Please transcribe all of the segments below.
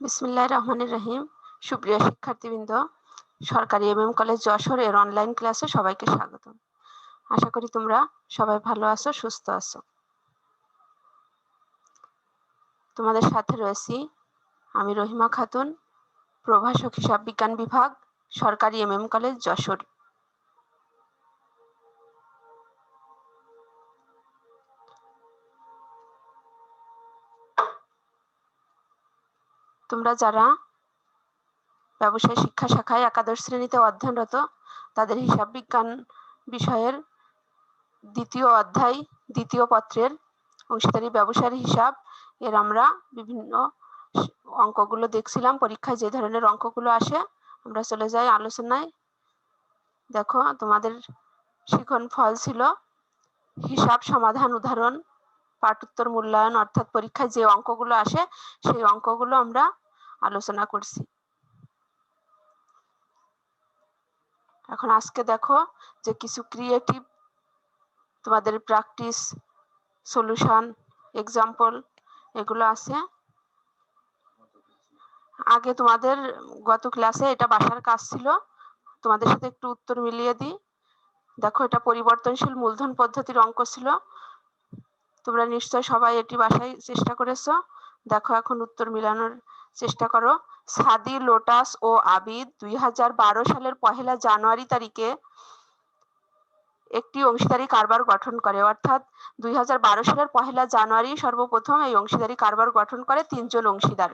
বিসমিল্লাহির রহমানির রহিম। সুপ্রিয় শিক্ষার্থীবৃন্দ, সরকারি এমএম কলেজ যশোর এর অনলাইন ক্লাসে সবাইকে স্বাগত। আশা করি তোমরা সবাই ভালো আছো, সুস্থ আছো। তোমাদের সাথে রয়েছি আমি রহিমা খাতুন, প্রভাষক হিসাব বিজ্ঞান বিভাগ, সরকারি এমএম কলেজ যশোর। তোমরা যারা ব্যবসায় শিক্ষা শাখায় একাদশ শ্রেণীতে অধ্যয়নরত, তাদের হিসাব বিজ্ঞান বিষয়ের দ্বিতীয় অধ্যায়, দ্বিতীয় পত্রের অংশীদারি ব্যবসার হিসাব এর আমরা বিভিন্ন অঙ্কগুলো দেখছিলাম। পরীক্ষায় যে ধরনের অঙ্কগুলো আসে, আমরা চলে যাই আলোচনায়। দেখো, তোমাদের শিখন ফল ছিল হিসাব সমাধান উদাহরণ, পাঠোত্তর মূল্যায়ন, অর্থাৎ পরীক্ষায় যে অঙ্কগুলো আসে সেই অঙ্কগুলো আমরা আলোচনা করছি। এখন আজকে দেখো যে কিছু ক্রিয়েটিভ তোমাদের প্র্যাকটিস, সলিউশন, এক্সাম্পল এগুলো আছে। আগে তোমাদের গত ক্লাসে এটা বাসার কাজ ছিল, তোমাদের সাথে একটু উত্তর মিলিয়ে দিই। দেখো, এটা পরিবর্তনশীল মূলধন পদ্ধতির অঙ্ক ছিল। তোমরা নিশ্চয় সবাই এটি বাসায় চেষ্টা করেছো। দেখো, এখন উত্তর মিলানোর চেষ্টা করো। সাদি, লোটাস ও আবিদ 2012 সালের 1 জানুয়ারি তারিখে একটি অংশীদারি কারবার গঠন করে, অর্থাৎ 2012 সালের 1 জানুয়ারি সর্বপ্রথম এই অংশীদারি কারবার গঠন করে 3 জন অংশীদার।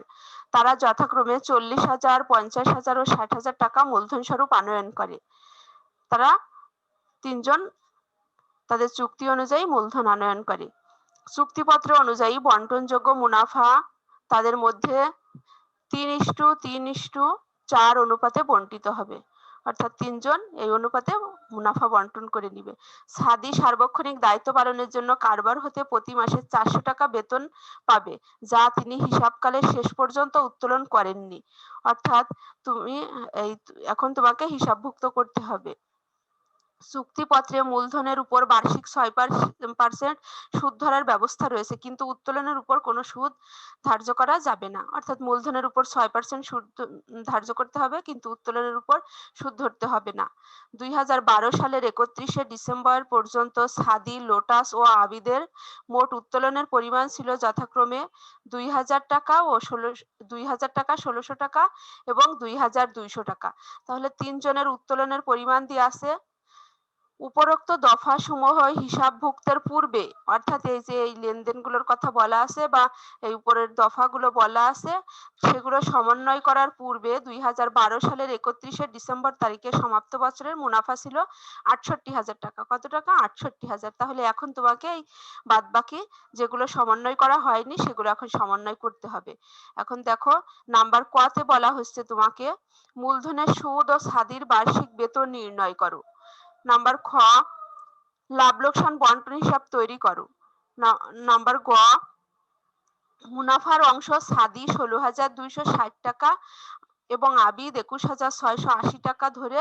তারা যথাক্রমে 40,000, 50,000 ও 60,000 টাকা মূলধন স্বরূপ আনয়ন করে। তারা 3 জন তাদের চুক্তি অনুযায়ী মূলধন আনয়ন করে। চুক্তিপত্র অনুযায়ী বন্টনযোগ্য মুনাফা তাদের মধ্যে 3:3:4 অনুপাতে বন্টিত হবে, অর্থাৎ 3 জন এই অনুপাতে মুনাফা বন্টন করে নিবে। সাদি সার্বক্ষণিক দায়িত্ব পালনের জন্য কারবার হতে প্রতি মাসে 400 টাকা বেতন পাবে, যা তিনি হিসাবকালের শেষ পর্যন্ত উত্তোলন করেননি। অর্থাৎ তুমি এখন তোমাকে হিসাবভুক্ত করতে হবে। চুক্তিপত্রে মূলধনের উপর বার্ষিক 6% সুদ ধরার ব্যবস্থা রয়েছে, কিন্তু উত্তোলনের উপর কোনো সুদ ধার্য করা যাবে না। অর্থাৎ মূলধনের উপর 6% সুদ ধার্য করতে হবে, কিন্তু উত্তোলনের উপর সুদ ধরতে হবে না। 2012 সালের 31শে ডিসেম্বর পর্যন্ত সাদি, লোটাস ও আবিদের মোট উত্তোলনের পরিমাণ ছিল যথাক্রমে 2,000 টাকা ও 1,600 টাকা এবং 2,200 টাকা। তাহলে 3 জনের উত্তোলনের পরিমাণ দিয়ে আছে। উপরোক্ত দফাসমূহ হিসাবভুক্তের পূর্বে, অর্থাৎ এই যে এই লেনদেনগুলোর কথা বলা আছে বা এই উপরের দফাগুলো বলা আছে, সেগুলো সমন্বয় করার পূর্বে 2012 সালের 31শে ডিসেম্বর তারিখে সমাপ্ত বছরের মুনাফা ছিল 68,000 টাকা। কত টাকা? 68,000। তাহলে এখন তোমাকে এই বাদবাকি যেগুলো সমন্বয় করা হয়নি সেগুলো এখন সমন্বয় করতে হবে। এখন দেখো, নাম্বার ক তে বলা হচ্ছে তোমাকে মূলধনের সুদ ও সাদির বার্ষিক বেতন নির্ণয় করো। নাম্বার খ, লাভ লোকসান বন্টন হিসাব তৈরি করো। নাম্বার গ, মুনাফার অংশ সাদি 16,260 টাকা এবং আবিদ 21,680 টাকা ধরে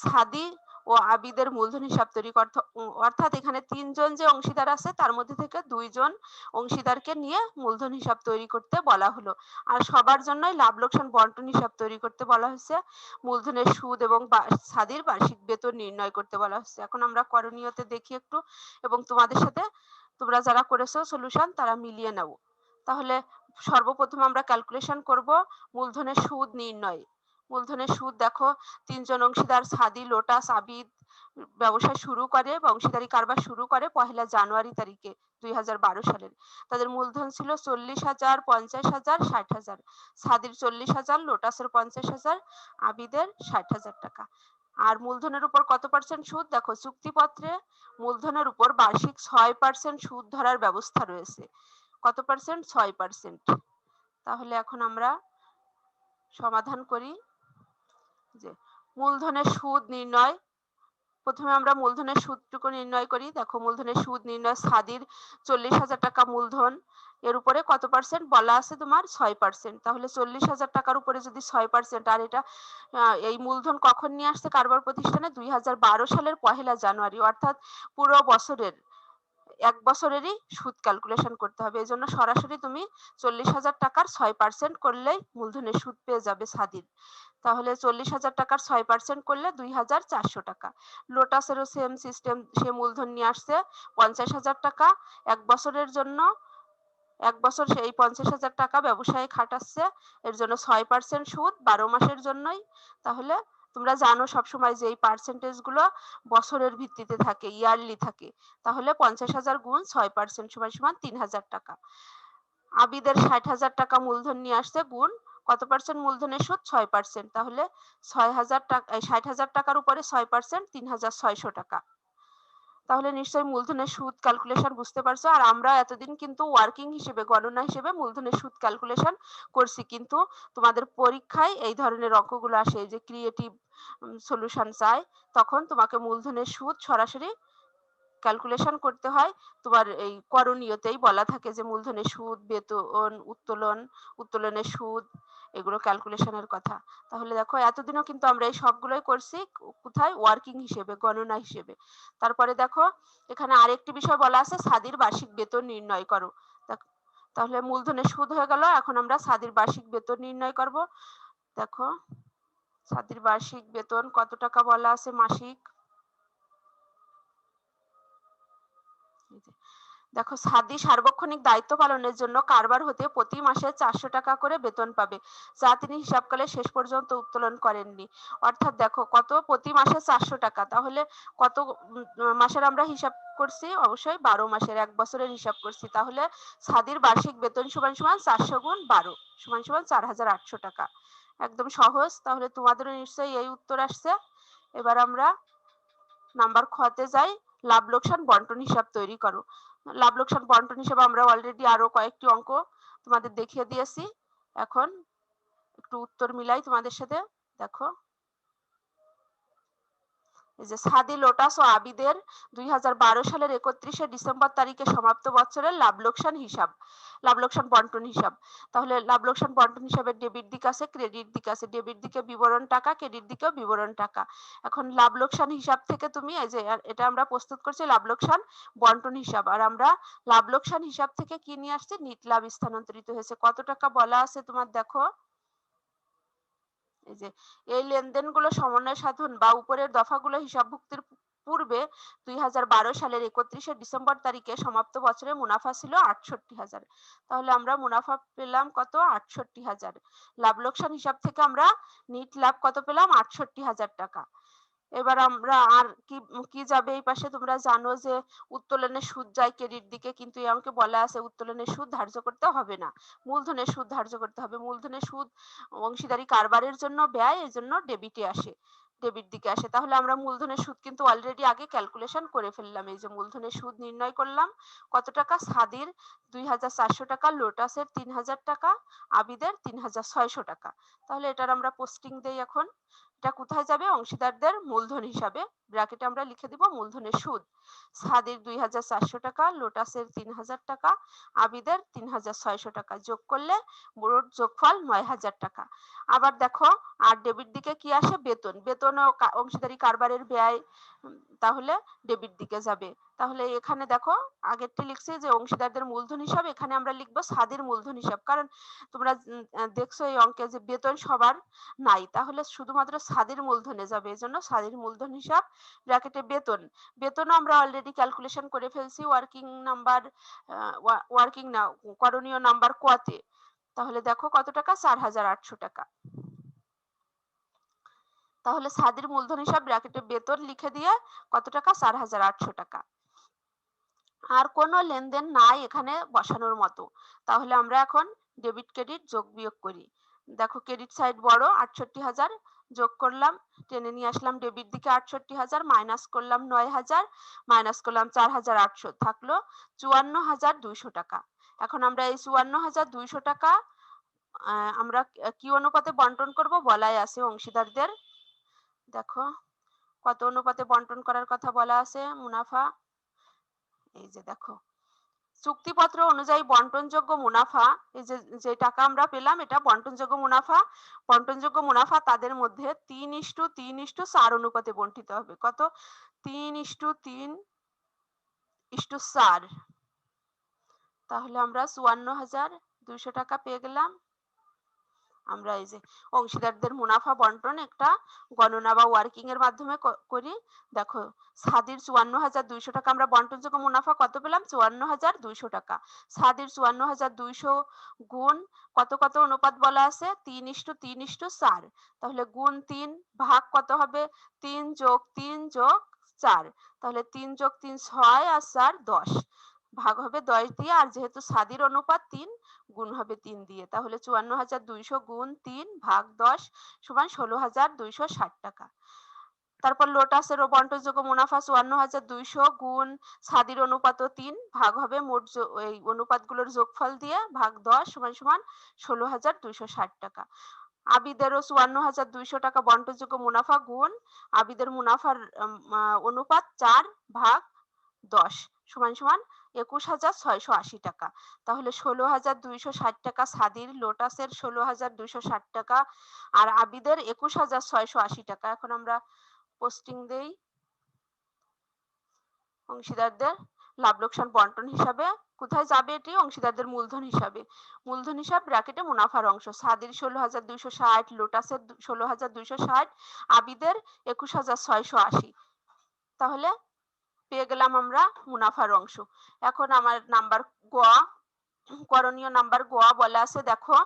সাদি ও আবিদের মূলধন হিসাব তৈরি করতে, অর্থাৎ এখানে 3 জন যে অংশীদার আছে তার মধ্যে থেকে 2 জন অংশীদারকে নিয়ে মূলধন হিসাব তৈরি করতে বলা হলো। আর সবার জন্যই লাভ লোকসান বন্টন হিসাব তৈরি করতে বলা হয়েছে। মূলধনের সুদ এবং সাদির বার্ষিক বেতন নির্ণয় করতে বলা হচ্ছে। এখন আমরা করণীয়তে দেখি একটু, এবং তোমাদের সাথে তোমরা যারা করেছো সলিউশন তারা মিলিয়ে নাও। তাহলে সর্বপ্রথম আমরা ক্যালকুলেশন করব মূলধনের সুদ নির্ণয়। মূলধনের সুদ দেখো, 3 জন অংশীদার সাদি, লোটাস, আবিদ ব্যবসা শুরু করে বা অংশীদারি কারবার শুরু করে 1 জানুয়ারি তারিখে 2012 সালের। তাদের মূলধন ছিল 40,000, 50,000, 60,000। সাদির 40,000, লোটাসের 50,000, আবিদের 60,000 টাকা। আর মূলধনের উপর কত পার্সেন্ট সুদ? দেখো, চুক্তিপত্রে মূলধনের উপর বার্ষিক 6% সুদ ধরার ব্যবস্থা রয়েছে। কত পার্সেন্ট? 6%। তাহলে এখন আমরা সমাধান করি। যে মূলধনের সুদ নির্ণয়, প্রথমে আমরা মূলধনের সুদটুকু নির্ণয় করি। দেখো, মূলধনের সুদ নির্ণয়, সাদির 40,000 টাকা মূলধন, এর উপরে কত পার্সেন্ট বলা আছে তোমার? 6%। তাহলে 40,000 টাকার উপরে যদি 6%, আর এটা এই মূলধন কখন নিয়ে আসছে কারবার প্রতিষ্ঠানে? 2012 সালের 1 জানুয়ারি, অর্থাৎ পুরো বছরের 1 বছরেরই সুদ ক্যালকুলেশন করতে হবে। এজন্য সরাসরি তুমি 40,000 টাকার 6% করলেই মূলধনের সুদ পেয়ে যাবে স্বাধীন। তাহলে 40,000 টাকার 6% করলে 2,400 টাকা। লোটাসেরও সেম সিস্টেম, সে মূলধন নিয়ে আসছে 50,000 টাকা 1 বছরের জন্য। 1 বছর সেই 50,000 টাকা ব্যবসায়ে খাটাচ্ছে, এর জন্য 6% সুদ 12 মাসের জন্যই। তাহলে তোমরা জানো সবসময় যে এই পার্সেন্টেজ গুলো বছরের ভিত্তিতে থাকে, ইয়ারলি থাকে। তাহলে 50,000 গুণ 6% সমান 3,000 টাকা। আবিদের 60,000 টাকা মূলধন নিয়ে আসছে, গুণ কত পার্সেন্ট মূলধনের সুদ? 6%। তাহলে 6,000 টাকা 60,000 টাকার উপরে 6% 3,600 টাকা। তাহলে নিশ্চয়ই মূলধনের সুদ ক্যালকুলেশন বুঝতে পারছো। আর আমরা এতদিন কিন্তু ওয়ার্কিং হিসেবে, গণনা হিসেবে মূলধনের সুদ ক্যালকুলেশন করছি, কিন্তু তোমাদের পরীক্ষায় এই ধরনের অঙ্কগুলো আসে, এই যে ক্রিয়েটিভ সলিউশন চাই, তখন তোমাকে মূলধনের সুদ সরাসরি ক্যালকুলেশন করতে হয়। তোমার এই করণীয়তেই বলা থাকে যে মূলধনের সুদ, বেতন, উত্তোলনের সুদ, এগুলো ক্যালকুলেশনের কথা। তাহলে দেখো এতদিনও কিন্তু আমরা এই সবগুলোই করছি কোথায়? ওয়ার্কিং হিসেবে, গণনা হিসেবে। তারপরে দেখো এখানে আরেকটি বিষয় বলা আছে, স্বাধীর বার্ষিক বেতন নির্ণয় করো। তাহলে মূলধনের সুদ হয়ে গেল, এখন আমরা স্বাধীর বার্ষিক বেতন নির্ণয় করব। দেখো স্বাধীর বার্ষিক বেতন কত টাকা বলা আছে মাসিক। দেখো স্বাধী সার্বক্ষণিক দায়িত্ব পালনের জন্য কারবার হতে প্রতি মাসে 400 টাকা করে বেতন পাবে, যা তিনি হিসাবকালে শেষ পর্যন্ত উত্তোলন করেননি। অর্থাৎ দেখো কত, প্রতি মাসে 400 টাকা। তাহলে কত মাসের আমরা হিসাব করছি? অবশ্যই 12 মাসের, 1 বছরের হিসাব করছি। তাহলে স্বাধীর বার্ষিক বেতন সমান 400 গুণ 12 সমান 4,800 টাকা। একদম সহজ। তাহলে তোমাদেরও নিশ্চয়ই এই উত্তর আসছে। এবার আমরা নাম্বার খতে যাই, লাভ লোকসান বন্টন হিসাব তৈরি করো। লাভ লোকসান বন্টন হিসাবে আমরা অলরেডি আরো কয়েকটি অঙ্ক তোমাদের দেখিয়ে দিয়েছি। এখন একটু উত্তর মিলাই তোমাদের সাথে। দেখো এই যে সাদি, লোটাস ও আবিদের 2012 সালের 31শে ডিসেম্বর তারিখে সমাপ্ত বছরের লাভ লোকসান হিসাব, লাভ লোকসান বন্টন হিসাব। তাহলে লাভ লোকসান বন্টন হিসাবে ডেবিট দিক আছে, ক্রেডিট দিক আছে। ডেবিট দিকে বিবরণ টাকা, ক্রেডিট দিকেও বিবরণ টাকা। এখন লাভ লোকসান হিসাব থেকে তুমি এই যে এটা আমরা প্রস্তুত করছি লাভ লোকসান বন্টন হিসাব, আর আমরা লাভ লোকসান হিসাব থেকে কি নিয়ে আসছি? নিট লাভ স্থানান্তরিত হয়েছে। কত টাকা বলা আছে তোমার? দেখো এই যে এই লেনদেনগুলো সমন্বয় সাধন বা উপরের দফাগুলো হিসাবভুক্তির পূর্বে 2012 সালের 31শে ডিসেম্বর তারিখে সমাপ্ত বছরে মুনাফা ছিল 68,000। তাহলে আমরা মুনাফা পেলাম কত? 68,000। লাভ লোকসান হিসাব থেকে আমরা নিট লাভ কত পেলাম? 68,000 টাকা। এবার আমরা আর কি কি যাবে এই পাশে? তোমরা জানো যে উত্তোলনের সুদ যায় ক্রেডিট দিকে, কিন্তু এই অঙ্কে বলা আছে উত্তোলনের সুদ ধার্য করতে হবে না, মূলধনের সুদ ধার্য করতে হবে। মূলধনের সুদ অংশীদারি কারবারের জন্য ব্যয়, এর জন্য ডেবিটে আসে, ডেবিট দিকে আসে। তাহলে আমরা মূলধনের সুদ কিন্তু অলরেডি আগে ক্যালকুলেশন করে ফেললাম। এই যে মূলধনের সুদ নির্ণয় করলাম কত টাকা? সাদির 2,400 টাকা, লোটাসের 3,000 টাকা, আবিদের 3,600 টাকা। তাহলে এটার আমরা পোস্টিং দেই। এখন এটা কোথায় যাবে? অংশীদারদের মূলধন হিসাবে। ব্র্যাকেটে আমরা লিখে দিব মূলধনের সুদ। সাদির 2,400 টাকা, লোটাসের 3,000 টাকা, আবিদের 3,600 টাকা। যোগ করলে মোট যোগফল 9,000 টাকা। আবার দেখো আর ডেবিট দিকে কি আসে? বেতন। বেতন ও অংশীদারি কারবারের ব্যয়, তাহলে ডেবিট দিকে যাবে। তাহলে এখানে দেখো আগেরটি লিখছি যে অংশীদারদের মূলধন হিসাব, এখানে আমরা লিখবো সাদির মূলধন হিসাব। কারণ তোমরা দেখছো এই অঙ্কে যে বেতন সবার নাই, তাহলে শুধুমাত্র সাদির মূলধনে যাবে, এজন্য সাদির মূলধন হিসাব ব্র্যাকেটে বেতন। বেতন আমরা অলরেডি ক্যালকুলেশন করে ফেলছি ওয়ার্কিং নাম্বার, ওয়ার্কিং না, করণীয় নাম্বার কতে। তাহলে দেখো কত টাকা? 4,800 টাকা। তাহলে সাদির মূলধন হিসাব ব্র্যাকেটে বেতন লিখে দিয়ে কত টাকা? 4,800 টাকা। আর কোনো লেনদেন নাই এখানে বসানোর মতো। তাহলে আমরা এখন ডেবিট ক্রেডিট যোগ বিয়োগ করি। দেখো ক্রেডিট সাইড বড়, 68,000 যোগ করলাম, টেনে নিয়ে আসলাম ডেবিট দিকে 68,000, মাইনাস করলাম 9,000, মাইনাস করলাম 4,800, থাকলো 54,200 টাকা। এখন আমরা এই 54,200 টাকা আমরা কি অনুপাতে বন্টন করব? বলাই আছে অংশীদারদের। দেখো কত অনুপাতে বন্টন করার কথা বলা আছে মুনাফা। এই যে দেখো চুক্তিপত্র অনুযায়ী বন্টনযোগ্য মুনাফা, এই যে টাকা আমরা পেলাম এটা বন্টনযোগ্য মুনাফা। বন্টনযোগ্য মুনাফা তাদের মধ্যে 3:3:4 অনুপাতে বন্টিত হবে। কত? 3:3 ইস্টু 4, তাহলে আমরা 54,200 টাকা পেয়ে গেলাম। আমরা এই যে অংশীদারদের মুনাফা বন্টন একটা গণনা বা ওয়ার্কিং এর মাধ্যমে করি। দেখো সাদির 54,200 টাকা আমরা বন্টনযোগ্য মুনাফা কত পেলাম? 54,200 টাকা। সাদির 54,200 গুণ কত কত অনুপাত বলা আছে? 3:3:4। তাহলে গুণ 3 ভাগ কত হবে? 3 + 3 + 4। তাহলে 3 + 3 6 আর 4 10। ভাগ হবে 10 দিয়ে, আর যেহেতু সাদির অনুপাত 3 গুণ হবে 3 দিয়ে। তাহলে 54,200 গুণ 3 ভাগ 10 সমান 16,260 টাকা। তারপর লোটাসের বন্টনযোগ্য মুনাফা 54,200 গুণ সাদির অনুপাত 3 ভাগ হবে মোট এই অনুপাতগুলোর যোগফল দিয়ে ভাগ 10 সমান সমান 16,260 টাকা। আবিদেরও 54,200 টাকা বন্টনযোগ্য মুনাফা গুণ আবিদের মুনাফার অনুপাত 4 ভাগ 10 সমান সমান 21,680 টাকা। তাহলে 16,260 টাকা সাদির, লোটাসের 16,260 টাকা আর আবিদের 21,680 টাকা। এখন আমরা পোস্টিং দেই অংশীদারদের লাভ লোকসান বন্টন হিসাবে। কোথায় যাবে এটি? অংশীদারদের মূলধন হিসাবে। মূলধন হিসাব ব্র্যাকেটে মুনাফার অংশ। সাদির 16,260, লোটাসের 16,260, আবিদের 21,680। তাহলে পেয়ে গেলাম আমরা মুনাফার অংশ। এখন আমার নাম্বার গ, করণীয় নাম্বার গ বলা আছে, দেখো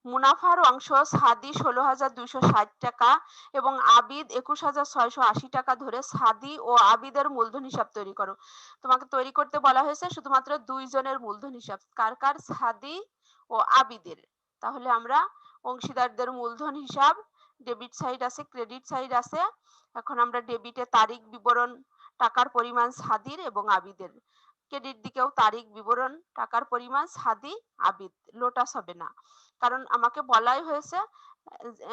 মুনাফার অংশ সাদি 16,260 টাকা এবং আবিদ 21,680 টাকা ধরে সাদি ও আবিদের মূলধন হিসাব তৈরি করো। তোমাকে তৈরি করতে বলা হয়েছে শুধুমাত্র দুইজনের মূলধন হিসাব। কার কার? সাদি ও আবিদের। তাহলে আমরা অংশীদারদের মূলধন হিসাব, ডেবিট সাইড আছে, ক্রেডিট সাইড আছে। এখন আমরা ডেবিটে তারিখ বিবরণ, টাকার পরিমাণ সাদির এবং আবিদের। ক্রেডিট দিকেও তারিখ বিবরণ, টাকার পরিমাণ সাদি, আবিদ। লোটাস হবে না, কারণ আমাকে বলাই হয়েছে।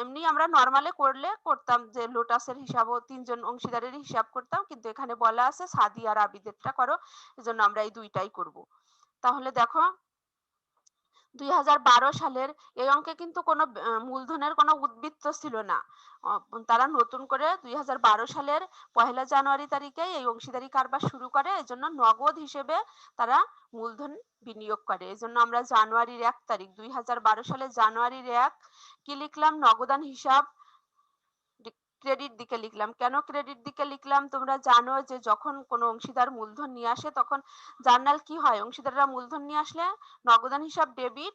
এমনি আমরা নরমালে করতাম যে লোটাসের হিসাবও তিনজন অংশীদারের হিসাব করতাম, কিন্তু এখানে বলা আছে সাদি আর আবিদেরটা করো, এজন্য আমরা এই দুইটাই করব। তাহলে দেখো 2012 সালের এই অঙ্কে কিন্তু কোনো মূলধনের কোনো উদ্বৃত্ত ছিল না। তারা নতুন করে 2012 সালের 1 জানুয়ারি তারিখে এই অংশীদারি কারবার শুরু করে, এজন্য নগদ হিসেবে তারা মূলধন বিনিয়োগ করে। এজন্য আমরা জানুয়ারির 1 তারিখ 2012 সালের জানুয়ারির 1 কি লিখলাম? নগদান হিসাব ক্রেডিট দিকে লিখলাম। কেন ক্রেডিট দিকে লিখলাম? তোমরা জানো যে যখন কোনো অংশীদার মূলধন নিয়ে আসে তখন জার্নাল কি হয়? অংশীদাররা মূলধন নিয়ে আসলে নগদান হিসাব ডেবিট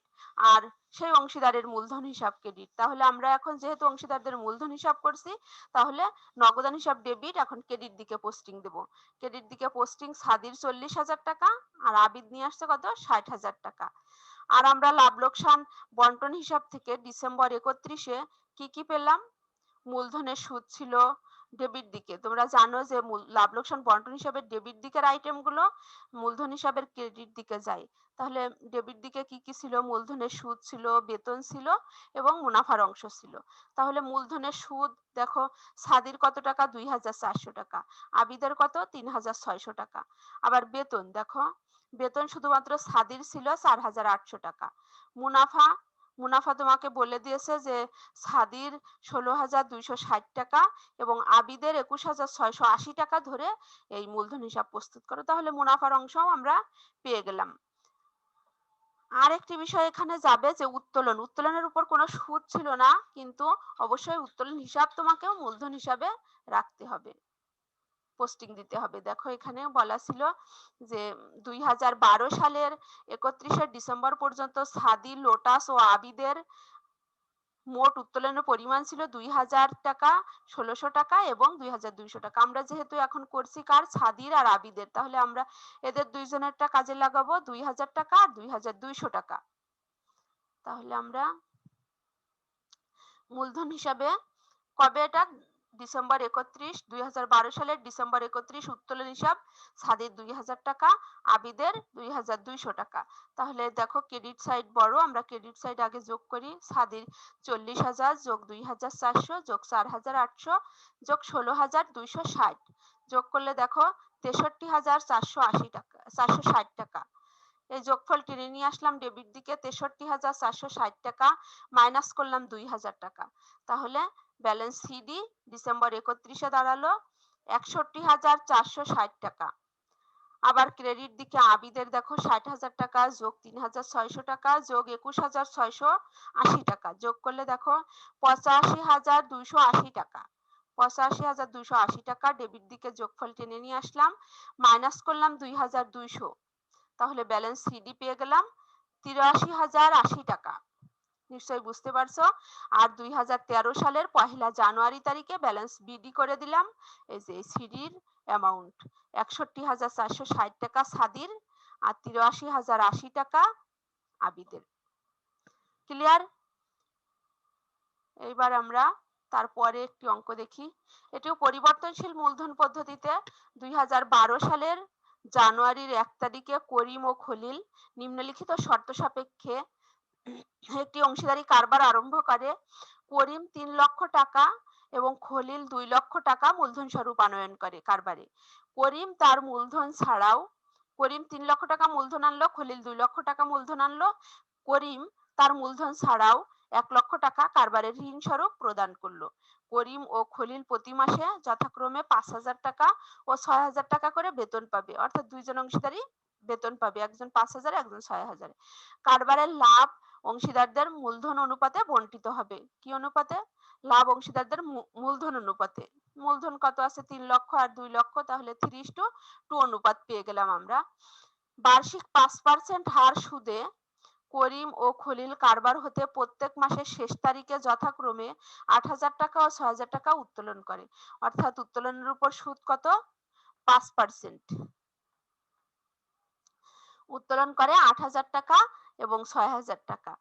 আর সেই অংশীদারের মূলধন হিসাব ক্রেডিট। তাহলে আমরা এখন যেহেতু অংশীদারদের মূলধন হিসাব করছি, তাহলে নগদান হিসাব ডেবিট, এখন ক্রেডিট দিকে পোস্টিং দেব। ক্রেডিট দিকে পোস্টিং সাদির 40,000 টাকা আর আবিদ নিয়ে আসছে কত? 60,000 টাকা। আর আমরা লাভ লোকসান বন্টন হিসাব থেকে ডিসেম্বর 31-এ কি কি পেলাম? মূলধনের সুদ ছিল ডেবিট দিকে। তোমরা জানো যে লাভ লোকসান বন্টন হিসাবে ডেবিট দিকের আইটেম গুলো মূলধন হিসাবের ক্রেডিট দিকে যায়। তাহলে ডেবিট দিকে কি কি ছিল? মূলধনের সুদ ছিল, বেতন ছিল এবং মুনাফার অংশ ছিল। তাহলে মূলধনের সুদ দেখো সাদির কত টাকা? 2,400 টাকা। আবিদের কত? 3,600 টাকা। আবার বেতন দেখো, বেতন শুধুমাত্র সাদির ছিল 4,800 টাকা। মুনাফা, মুনাফা তোমাকে বলে দিয়েছে যে সাদির 16,260 টাকা এবং আবিদের 21,680 টাকা ধরে এই মূলধন হিসাব প্রস্তুত করো। তাহলে মুনাফার অংশও আমরা পেয়ে গেলাম। আরেকটি বিষয় এখানে যাবে যে উত্তোলন। উত্তোলনের উপর কোনো সুদ ছিল না, কিন্তু অবশ্যই উত্তোলন হিসাব তোমাকেও মূলধন হিসাবে রাখতে হবে, পোস্টিং দিতে হবে। দেখো এখানে বলা ছিল যে 2012 সালের 31শে ডিসেম্বর পর্যন্ত সাদি, লোটাস ও আবিদের মোট উত্তোলনের পরিমাণ ছিল 2,000 টাকা, 1,600 টাকা এবং 2,200 টাকা। আমরা যেহেতু এখন করছি কার? সাদির আর আবিদের, তাহলে আমরা এদের দুইজনেরটা কাজে লাগাবো, 2,000 টাকা আর 2,200 টাকা। তাহলে আমরা মূলধন হিসাবে কবে এটা? ডিসেম্বর 31, 2012 সালের ডিসেম্বর 31 উত্তোলন হিসাব সাদির 2,000 টাকা, আবিদের 2,200 টাকা। তাহলে দেখো ক্রেডিট সাইড বড়, আমরা ক্রেডিট সাইড আগে যোগ করি। সাদির 40,000 যোগ 2,400 যোগ 4,800 যোগ 16,260 যোগ করলে দেখো 63,480 টাকা, 460 টাকা। এই যোগফল টেনে নিয়ে আসলাম ডেবিট দিকে, 63,460 টাকা মাইনাস করলাম 2,000 টাকা। তাহলে ব্যালেন্স সিডি ডিসেম্বর 31-এ দাঁড়ালো 61,460 টাকা। আবার ক্রেডিট দিকে আবিদের দেখো 60,000 টাকা যোগ 3,600 টাকা যোগ 21,680 টাকা যোগ করলে দেখো 85,280 টাকা। 85,280 টাকা ডেবিট দিকে যোগফল টেনে নিয়ে আসলাম, মাইনাস করলাম 2,200, তাহলে ব্যালেন্স সিডি পেয়ে গেলাম 83,080 টাকা। নিশ্চয়ই বুঝতে পারছো। আর 2013 সালের 1 জানুয়ারি তারিখে ব্যালেন্স বিডি করে দিলাম। এই যে সিডির অ্যামাউন্ট 61,460 টাকা সাদির আর 83,080 টাকা আবিদের। ক্লিয়ার? এইবার আমরা তারপরে একটি অঙ্ক দেখি। এটিও পরিবর্তনশীল মূলধন পদ্ধতিতে 2012 সালের জানুয়ারির 1 তারিখে করিম ও খলিল নিম্নলিখিত শর্ত সাপেক্ষে একটি অংশীদারি কারবার আরম্ভ করে। করিম 3 লক্ষ টাকা এবং খলিল 2 লক্ষ টাকা মূলধন স্বরূপ আনয়ন করে কারবারে। করিম তার মূলধন ছাড়াও, করিম 3 লক্ষ টাকা মূলধন আনলো, খলিল 2 লক্ষ টাকা মূলধন আনলো। করিম তার মূলধন ছাড়াও 1 লক্ষ টাকা কারবারের ঋণ স্বরূপ প্রদান করলো। করিম ও খলিল প্রতি মাসে যথাক্রমে 5,000 টাকা ও 6,000 টাকা করে বেতন পাবে, অর্থাৎ দুইজন অংশীদারি বেতন পাবে, একজন 5,000 একজন 6,000। কারবারের লাভ অংশীদারদের মূলধন অনুপাতে বন্টিত হবে। কি অনুপাতে? লাভ অংশীদারদের মূলধন অনুপাতে। মূলধন কত আছে? 3 লক্ষ আর 2 লক্ষ, তাহলে 3:2 অনুপাত পেয়ে গেলাম আমরা। বার্ষিক 5% হার সুদে করিম ও খলিল কারবার হতে প্রত্যেক মাসের শেষ তারিখে যথাক্রমে 8,000 টাকা ও 6,000 টাকা উত্তোলন করে, অর্থাৎ উত্তোলনের উপর সুদ কত? 5%। উত্তোলন করে 8,000 টাকা এবং 6,000 টাকা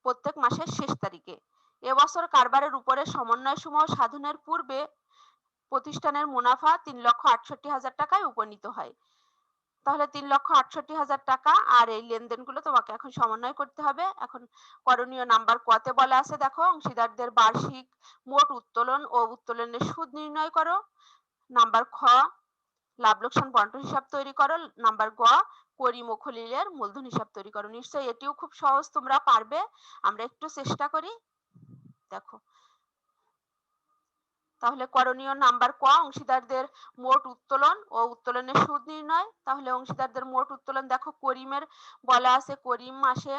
প্রত্যেক মাসের শেষ তারিখে। এবছর কারবারের উপরে সমন্বয়সমূহ সাধনের পূর্বে প্রতিষ্ঠানের মুনাফা 3,68,000 টাকায় উপনীত হয়। তাহলে 3,68,000 টাকা আর এই লেনদেনগুলো তোমাকে এখন সমন্বয় করতে হবে। এখন করণীয় নাম্বার কতে বলা আছে দেখো, অংশীদারদের বার্ষিক মোট উত্তোলন ও উত্তোলনের সুদ নির্ণয় করো। নাম্বার খ, লাভ লোকসান বন্টন হিসাব তৈরি করো। নাম্বার গ, করিম ও খলিলের মূলধন হিসাব তৈরি করো। নিশ্চয়ই এটিও খুব সহজ, তোমরা পারবে। আমরা একটু চেষ্টা করি। দেখো, তাহলে করণীয় নাম্বার ক, অংশীদারদের মোট উত্তোলন ও উত্তোলনের সুদ নির্ণয়। তাহলে অংশীদারদের মোট উত্তোলন দেখো, করিমের বলা আছে করিম মাসে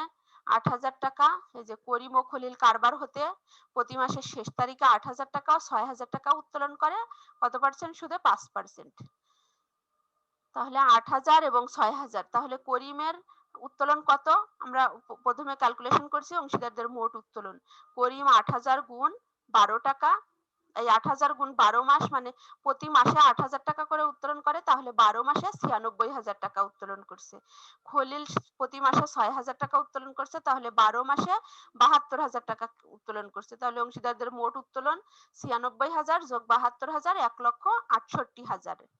8,000 টাকা, এই যে করিম ও খলিল কারবার হতে প্রতি মাসের শেষ তারিখে 8,000 টাকা ও 6,000 টাকা উত্তোলন করে। কত পার্সেন্ট সুদে? 5%। তাহলে 8,000 এবং 6,000, তাহলে করিমের উত্তোলন কত? আমরা প্রথমে ক্যালকুলেশন করছি অংশীদারদের মোট উত্তোলন। করিম 8,000 গুণ 12 টাকা, এই 8,000 গুণ 12 মাস মানে প্রতি মাসে 8,000 টাকা করে উত্তোলন করে, তাহলে 12 মাসে 96,000 টাকা উত্তোলন করছে। খলিল প্রতি মাসে 6,000 টাকা উত্তোলন করছে, তাহলে 12 মাসে 72,000 টাকা উত্তোলন করছে। তাহলে অংশীদারদের মোট উত্তোলন 96,000 যোগ 72,000 1,68,000।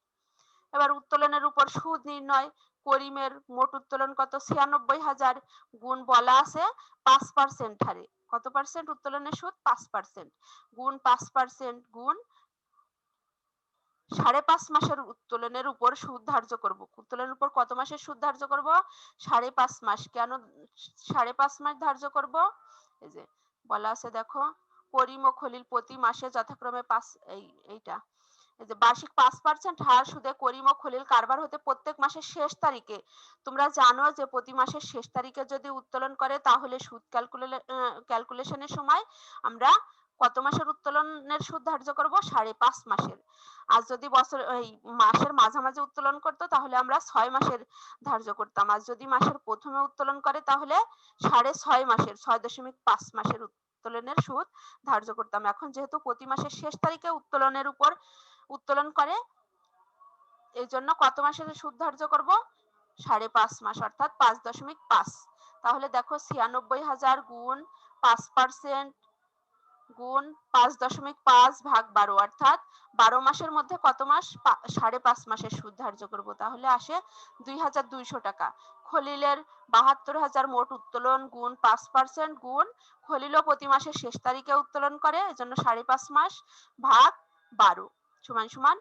এবার উত্তোলনের উপর সুদ নির্ণয়। করিমের মোট উত্তোলন কত? 96,000 গুণ বলা আছে 5% হারে। কত পার্সেন্ট উত্তোলনের সুদ? 5% গুণ 5% গুণ 5.5 মাসের উত্তোলনের উপর সুদ ধার্য করব। উত্তোলনের উপর কত মাসের সুদ ধার্য করব? 5.5 মাস। কেন 5.5 মাস ধার্য করব? এই যে বলা আছে দেখো, করিম ও খলিল প্রতি মাসে যথাক্রমে এইটা এই যে বার্ষিক 5% হার সুদে করিম ও খলিল কারবার হতে প্রত্যেক মাসের শেষ তারিখে। তোমরা জানো যে প্রতি মাসের শেষ তারিখে যদি উত্তোলন করে তাহলে সুদ ক্যালকুলেশনের সময় আমরা কত মাসের উত্তোলনের সুদ ধার্য করব? 5.5 মাসের। আর যদি বছর এই মাসের মাঝামাঝি উত্তোলন করতো তাহলে আমরা 6 মাসের ধার্য করতাম। আর যদি মাসের প্রথমে উত্তোলন করে তাহলে 6.5 মাসের 6.5 মাসের উত্তোলনের সুদ ধার্য করতাম। এখন যেহেতু প্রতি মাসের শেষ তারিখে উত্তোলনের উপর উত্তোলন করে, এই জন্য কত মাসের সুদ ধার্য করব? 5.5 মাস, অর্থাৎ 5.5। তাহলে দেখো 96,000 গুণ 5% গুণ 5.5 ভাগ 12, অর্থাৎ 12 মাসের মধ্যে কত মাস? 5.5 মাসের সুদ ধার্য করব। তাহলে আসে 2,200 টাকা। খলিলের 72,000 মোট উত্তোলন গুণ 5% গুণ খলিলও প্রতি মাসের শেষ তারিখে উত্তোলন করে, এজন্য 5.5 মাস ভাগ 12 সমান সমান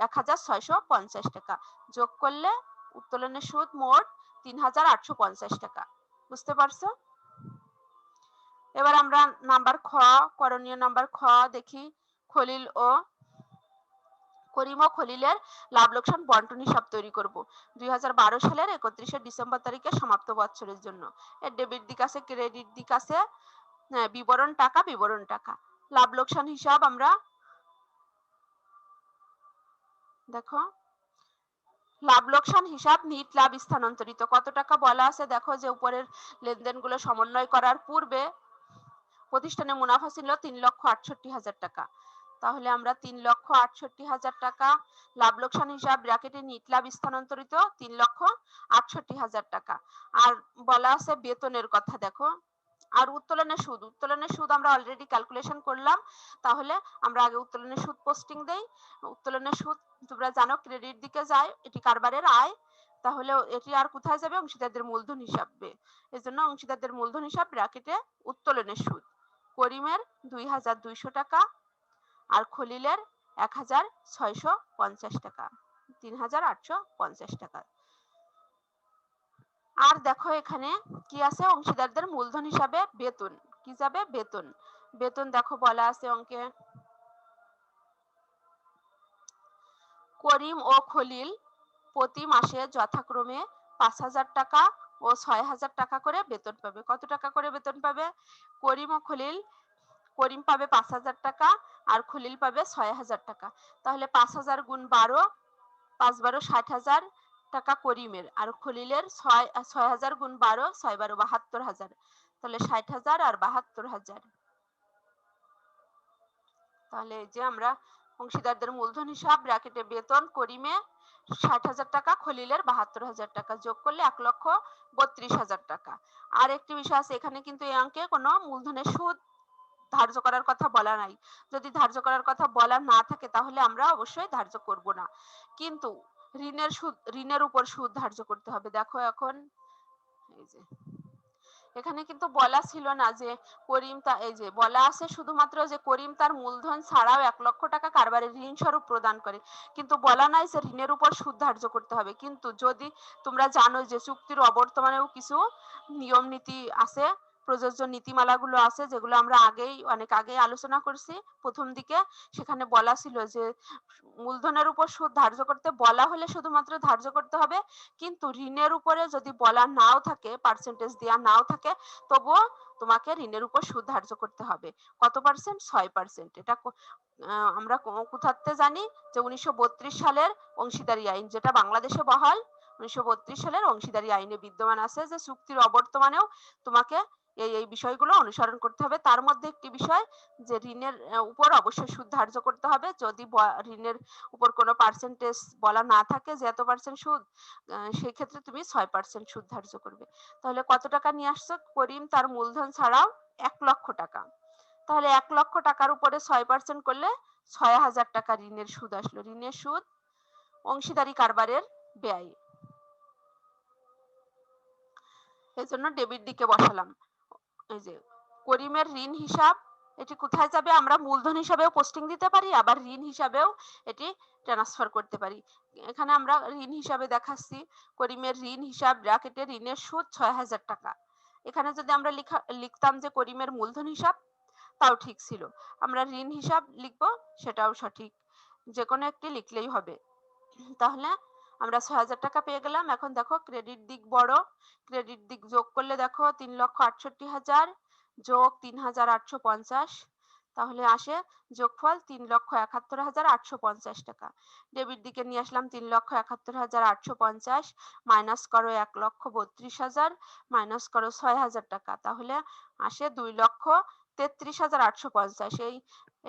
1,650 টাকা। যোগ করলে উত্তোলনের সুদ মোট 3,850 টাকা। বুঝতে পারছো? এবার আমরা নাম্বার খ, করণীয় নাম্বার খ দেখি। খলিল ও করিম ও খলিলের লাভ লোকসান বন্টন হিসাব তৈরি করব 2012 সালের 31শে ডিসেম্বর তারিখে সমাপ্ত বছরের জন্য। এর ডেবিট দিক আছে, ক্রেডিট দিক আছে, বিবরণ টাকা। লাভ লোকসান হিসাব আমরা দেখো, লাভ লোকসান হিসাব নিট লাভ স্থানান্তরিত কত টাকা বলা আছে। দেখো যে উপরের লেনদেনগুলো সমন্বয় করার পূর্বে প্রতিষ্ঠানের মুনাফা ছিল 3,68,000 টাকা। তাহলে আমরা 3,68,000 টাকা লাভ লোকসান হিসাব ব্র্যাকেটে নিট লাভ স্থানান্তরিত 3,68,000 টাকা। আর বলা আছে বেতনের কথা। দেখো, আর উত্তোলনের সুদ আমরা অলরেডি ক্যালকুলেশন করলাম। তাহলে আমরা আগে উত্তোলনের সুদ পোস্টিং দেই। উত্তোলনের সুদ তোমরা জানো ক্রেডিট দিকে যায়, এটি কারবারের আয়। তাহলে এটি আর কোথায় যাবে? অংশীদারদের মূলধন হিসাবে। এজন্য অংশীদারদের মূলধন হিসাব ব্র্যাকেটে উত্তোলনের সুদ। করিমের 2,200 টাকা আর খলিলের 1,650 টাকা, 3,850 টাকা। আর দেখো এখানে কি আছে? অংশীদারদের মূলধন হিসাবে বেতন কি যাবে? বেতন দেখো বলা আছে অঙ্কে, করিম ও খলিল প্রতি মাসে যথাক্রমে 5,000 টাকা ও 6,000 টাকা করে বেতন পাবে। কত টাকা করে বেতন পাবে? করিম পাবে 5,000 টাকা আর খলিল পাবে 6,000 টাকা। তাহলে 5,000 গুণ 12, 5 12 60,000 টাকা করিমের, আর খলিলের 6,000 গুণ 12, 6 12 72,000। তাহলে 60,000 আর 72,000। তাহলে এই যে আমরা অংশীদারদের মূলধন হিসাব ব্র্যাকেটে বেতন করিমে 60,000 টাকা, খলিলের 72,000 টাকা, যোগ করলে 1,32,000 টাকা। আর একটি বিষয় আছে, এখানে কিন্তু এই অঙ্কে কোনো মূলধনের সুদ ধার্য করার কথা বলা নাই। যদি ধার্য করার কথা বলা না থাকে তাহলে আমরা অবশ্যই ধার্য করব না। কিন্তু ঋণের উপর সুদ ধার্য করতে হবে। দেখো এখন এই যে এখানে কিন্তু বলা ছিল না যে করিম এই যে বলা আছে শুধুমাত্র যে করিম তার মূলধন ছাড়াও 1 লক্ষ টাকা কারবারে ঋণ স্বরূপ প্রদান করে, কিন্তু বলা নাই যে ঋণের উপর সুদ ধার্য করতে হবে। কিন্তু যদি তোমরা জানো যে চুক্তির অবর্তমানেও কিছু নিয়ম নীতি আছে, প্রযোজ্য নীতিমালাগুলো আছে, যেগুলো আমরা অনেক আগেই আলোচনা করছি প্রথম দিকে। সেখানে বলা ছিল যে মূলধনের উপর সুদ ধার্য করতে বলা হলে শুধুমাত্র ধার্য করতে হবে, কিন্তু ঋণের উপরে যদি বলা নাও থাকে, পার্সেন্টেজ দেওয়া নাও থাকে, তবুও তোমাকে ঋণের উপর সুদ ধার্য করতে হবে। কত পার্সেন্ট? 6%। এটা আমরা কোথাতে জানি? যে 1932 সালের অংশীদারি আইন, যেটা বাংলাদেশে বহাল, 1932 সালের অংশীদারি আইনে বিদ্যমান আছে যে চুক্তির অবর্তমানেও তোমাকে এই বিষয়গুলো অনুসরণ করতে হবে। তার মধ্যে একটি বিষয় যে ঋণের উপর অবশ্যই সুদ ধার্য করতে হবে। যদি ঋণের উপর কোনো পার্সেন্টেজ বলা না থাকে যে এত পার্সেন্ট সুদ, সেই ক্ষেত্রে তুমি 6% সুদ ধার্য করবে। তাহলে কত টাকা নিয়ে আসছো? করিম তার মূলধন ছাড়াও 1 লক্ষ টাকা। তাহলে 1 লক্ষ টাকার উপরে 6% করলে 6,000 টাকা ঋণের সুদ আসলো। ঋণের সুদ অংশীদারি কারবারের ব্যয়, এজন্য ডেবিট দিকে বসালাম। এই যে করিমের ঋণ হিসাব, এটি কোথায় যাবে? আমরা মূলধন হিসাবেও পোস্টিং দিতে পারি, আবার ঋণ হিসাবেও এটি ট্রান্সফার করতে পারি। এখানে আমরা ঋণ হিসাবে দেখাচ্ছি করিমের ঋণ হিসাব ব্র্যাকেটে ঋণের সুদ 6,000 টাকা। এখানে যদি আমরা লিখতাম যে করিমের মূলধন হিসাব, তাও ঠিক ছিল। আমরা ঋণ হিসাব লিখবো, সেটাও সঠিক, যে কোনো একটি লিখলেই হবে। তাহলে আমরা 6,000 টাকা পেয়ে গেলাম। এখন দেখো ক্রেডিট দিক বড়, ক্রেডিট দিক যোগ করলে দেখো 3,68,000 যোগ 3,850, তাহলে আসে যোগফল 3,71,850 টাকা। ডেবিট দিকে নিয়ে আসলাম 3,71,850, মাইনাস করো 1,32,000, মাইনাস করো 6,000 টাকা, তাহলে আসে 2,33,850।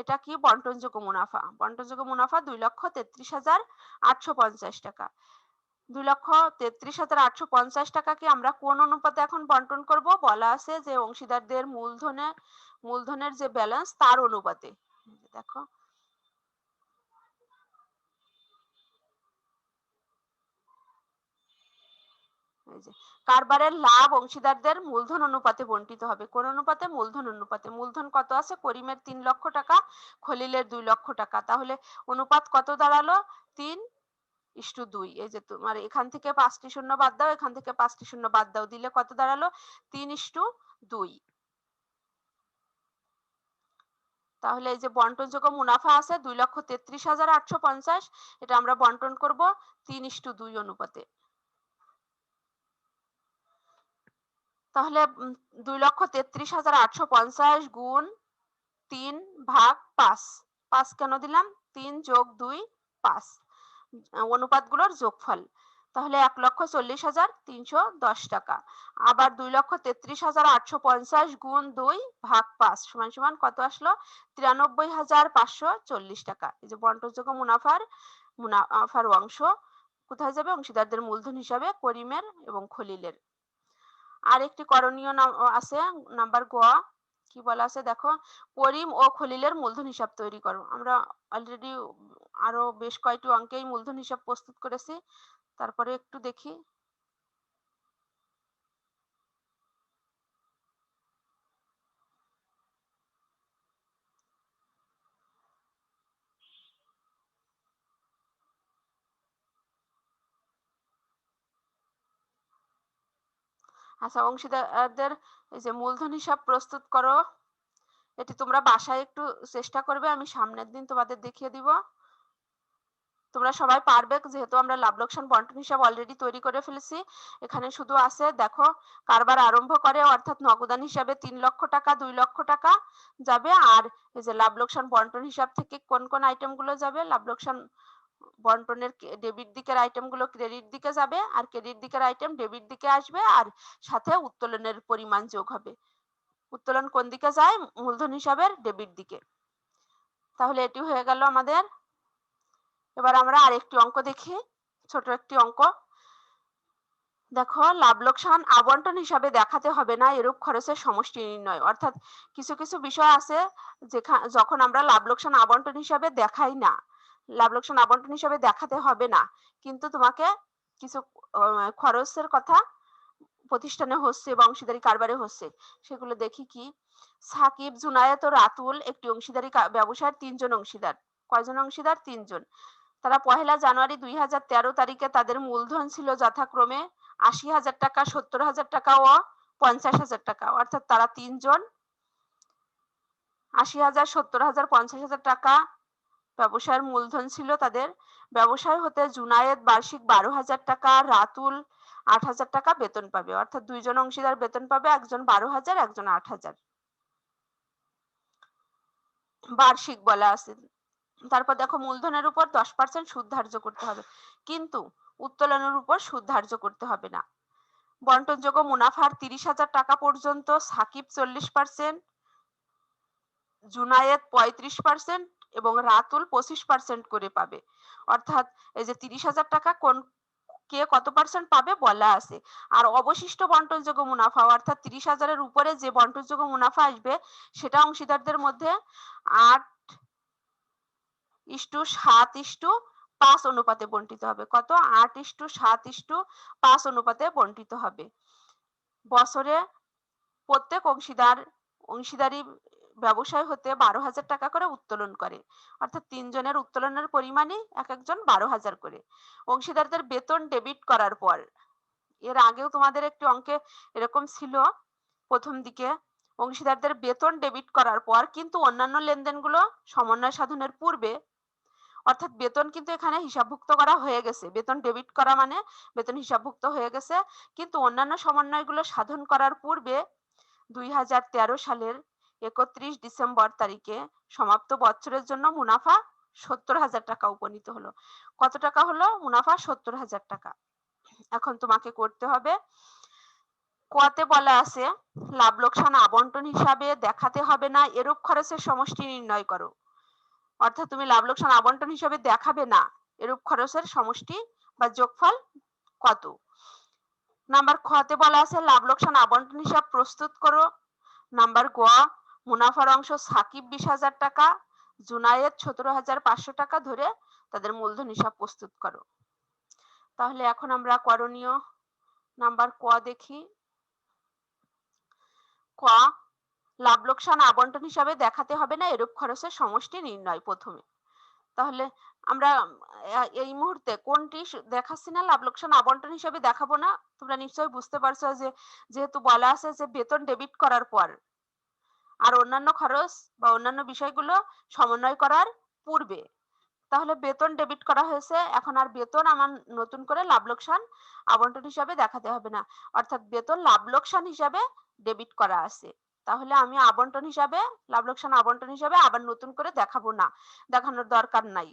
এটা কি? বন্টনযোগ্য মুনাফা। বন্টনযোগ্য মুনাফা 2,33,850 টাকা। 2,33,850 টাকাকে আমরা কোন অনুপাতে এখন বন্টন করব? বলা আছে যে অংশীদারদের মূলধনের যে ব্যালেন্স তার অনুপাতে। দেখো এই যে কারবারের লাভ অংশীদারদের মূলধন অনুপাতে বন্টিত হবে। কোন অনুপাতে? মূলধন অনুপাতে। মূলধন কত আছে? করিমের 3 লক্ষ টাকা, খলিলের 2 লক্ষ টাকা। তাহলে অনুপাত কত দাঁড়ালো? 3:2। এই যে তোমার এখান থেকে 5টি শূন্য বাদ দাও, এখান থেকে 5টি শূন্য বাদ দাও, দিলে কত দাঁড়ালো? 3:2। তাহলে এই যে বন্টনযোগ্য মুনাফা আছে 2,33,850, এটা আমরা বন্টন করব 3:2 অনুপাতে। তাহলে 2,33,850 গুণ 3 ভাগ 5, 5 কেন দিলাম? 3 যোগ 2 5, অনুপাতগুলোর যোগফল। তাহলে 1,40,310 টাকা। আবার 2,33,850 গুণ 2 ভাগ 5 সমান সমান কত আসলো? 93,540 টাকা। এই যে বন্টনযোগ্য মুনাফার অংশ কোথায় যাবে? অংশীদারদের মূলধন হিসাবে করিমের এবং খলিলের। আর একটি করণীয় আছে নাম্বার গ, কি বলা আছে দেখো, করিম ও খলিলের মূলধন হিসাব তৈরি করো। আমরা অলরেডি আরো বেশ কয়েকটি অঙ্কেই মূলধন হিসাব প্রস্তুত করেছি, তারপরে একটু দেখি। আচ্ছা, অংশীদারদের এই যে মূলধন হিসাব প্রস্তুত করো, এটি তোমরা বাসায় একটু চেষ্টা করবে, আমি সামনের দিন তোমাদের দেখিয়ে দিব। তোমরা সবাই পারবে, যেহেতু আমরা লাভ লোকসান বন্টন হিসাব অলরেডি তৈরি করে ফেলেছি। এখানে শুধু আছে দেখো, কারবার আরম্ভ করে অর্থাৎ নগদান হিসাবে 3 লক্ষ টাকা, 2 লক্ষ টাকা যাবে। আর এই যে লাভ লোকসান বন্টন হিসাব থেকে কোন কোন আইটেম গুলো যাবে, লাভ লোকসান বন্টনের ডেবিট দিকের আইটেম গুলো ক্রেডিট দিকে যাবে, আর ক্রেডিট দিকের আইটেম ডেবিট দিকে আসবে, আর সাথে উত্তোলনের পরিমাণ যোগ হবে। উত্তোলন কোন দিকে যায়? মূলধন হিসাবের ডেবিট দিকে। তাহলে এটি হয়ে গেল আমাদের। এবার আমরা আরেকটি অঙ্ক দেখি, ছোট একটি অঙ্ক। দেখো, লাভ লোকসান আবন্টন হিসাবে দেখাতে হবে না এরূপ খরচের সমষ্টি নির্ণয়। অর্থাৎ কিছু কিছু বিষয় আছে যখন আমরা লাভ লোকসান আবন্টন হিসাবে দেখাই না, লাভ লোকসান আবন্টন হিসাবে দেখাতে হবে না, কিন্তু তোমাকে কিছু খরচের কথা প্রতিষ্ঠানে হচ্ছে বা অংশীদারি কারবারে হচ্ছে, সেগুলো দেখি। কি, সাকিব, জুনায়েত ও রাতুল একটি অংশীদারি ব্যবসার 3 জন অংশীদার। কয়জন অংশীদার? 3 জন। তারা 1 জানুয়ারি 2013 তারিখে তাদের মূলধন ছিল যথাক্রমে 80,000 টাকা, 70,000 টাকা ও 50,000 টাকা। অর্থাৎ তারা 3 জন 80,000, 70,000, 50,000 টাকা ব্যবসায়ের মূলধন ছিল তাদের। ব্যবসায় হতে জুনায়েদ বার্ষিক 12,000 টাকা, রাতুল 8,000 টাকা বেতন পাবে। অর্থাৎ 2 জন অংশীদার বেতন পাবে, একজন 12,000, একজন 8,000 বার্ষিক বলা আছে। তারপর দেখো, মূলধনের উপর 10% সুদ ধার্য করতে হবে, কিন্তু উত্তোলনের উপর সুদ ধার্য করতে হবে না। বন্টনযোগ্য মুনাফার 30,000 টাকা পর্যন্ত সাকিব 40%, জুনায়েদ 35% এবং রাতুল 25% করে পাবে। অর্থাৎ এই যে 30,000 টাকা কে কত পার্সেন্ট পাবে বলা আছে। আর অবশিষ্ট বন্টনযোগ্য মুনাফা অর্থাৎ 30,000-এর উপরে যে বন্টনযোগ্য মুনাফা আসবে, সেটা অংশীদারদের মধ্যে 8:7:5 অনুপাতে বন্টিত হবে। কত? 8:7:5 অনুপাতে বন্টিত হবে। বছরে প্রত্যেক অংশীদারি ব্যবসায় হতে 12,000 টাকা করে উত্তোলন করে। অর্থাৎ 3 জনের উত্তোলনের পরিমাণই এক একজন 12,000 করে। অংশীদারদের বেতন ডেবিট করার পর, এর আগেও তোমাদের একটি অঙ্কে এরকম ছিল প্রথম দিকে, অংশীদারদের বেতন ডেবিট করার পর কিন্তু অন্যান্য লেনদেনগুলো সমন্বয় সাধনের পূর্বে, অর্থাৎ বেতন কিন্তু এখানে হিসাবভুক্ত করা হয়ে গেছে, বেতন ডেবিট করা মানে বেতন হিসাবভুক্ত হয়ে গেছে, কিন্তু অন্যান্য সমন্বয়গুলো সাধন করার পূর্বে 2013 সালের 31 ডিসেম্বর তারিখে সমাপ্ত বছরের জন্য মুনাফা 70,000 টাকা উপনীত হলো। কত টাকা হলো? মুনাফা 70,000 টাকা। এখন তোমাকে করতে হবে, কতে বলা আছে লাভ লোকসান আবন্টন হিসাবে দেখাতে হবে না এরূপ খরচের সমষ্টি নির্ণয় করো। অর্থাৎ তুমি লাভ লোকসান আবন্টন হিসাবে দেখাবে না এরূপ খরচের সমষ্টি বা যোগফল কত। নাম্বার খতে বলা আছে লাভ লোকসান আবন্টন হিসাব প্রস্তুত করো। নাম্বার গ, মুনাফার অংশ সাকিব 20,000 টাকা, জুনায়েদ 17,500 টাকা ধরে তাদের মূলধন হিসাব প্রস্তুত করো। তাহলে এখন আমরা করণীয় নাম্বার ক দেখি। ক, লাভ লোকসান আবন্টন হিসাবে দেখাতে হবে না এরূপ খরচের সমষ্টি নির্ণয় প্রথমে। তাহলে আমরা এই মুহূর্তে কোনটি দেখাচ্ছি না, লাভ লোকসান আবন্টন হিসাবে দেখাবো না। তোমরা নিশ্চয়ই বুঝতে পারছো যে যেহেতু বলা আছে যে বেতন ডেবিট করার পর আর অন্যান্য খরচ বা অন্যান্য বিষয়গুলো সমন্বয় করার পূর্বে। তাহলে বেতন ডেবিট করা হয়েছে, এখন আর বেতন আমার নতুন করে লাভ লোকসান আবন্টন হিসাবে দেখাতে হবে না, অর্থাৎ বেতন লাভ লোকসান হিসাবে ডেবিট করা আছে। তাহলে আমি আবন্টন হিসাবে লাভ লোকসান আবন্টন হিসাবে আবার নতুন করে দেখাবো না, দেখানোর দরকার নাই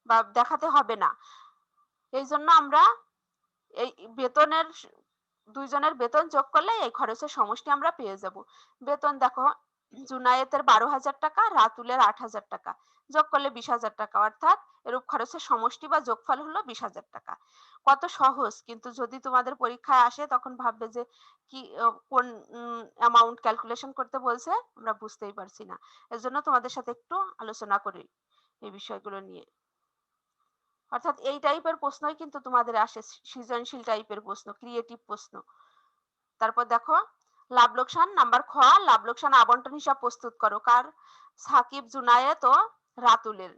বা দেখাতে হবে না। এই জন্য আমরা এই বেতনের দুইজনের বেতন যোগ করলে এই খরচের সমষ্টি আমরা পেয়ে যাব। বেতন দেখো, জুনায়েতের 12,000 টাকা, রাতুলের 8,000 টাকা, যোগ করলে 20,000 টাকা, অর্থাৎ এরূপ খরচের সমষ্টি বা যোগফল হলো 20,000 টাকা। কত সহজ, কিন্তু যদি তোমাদের পরীক্ষায় আসে তখন ভাববে যে কি কোন অ্যামাউন্ট ক্যালকুলেশন করতে বলছে, আমরা বুঝতেই পারছি না। এজন্য তোমাদের সাথে একটু আলোচনা করি এই বিষয়গুলো নিয়ে। অর্থাৎ এই টাইপের প্রশ্নই কিন্তু তোমাদের আসে, সৃজনশীল টাইপের প্রশ্ন, ক্রিয়েটিভ প্রশ্ন। তারপর দেখো লাভ লোকসান নাম্বার খ, লাভ লোকসান আবন্টন হিসাব প্রস্তুত করো। কার? সাকিব, জুনায়েত ও রাতুলের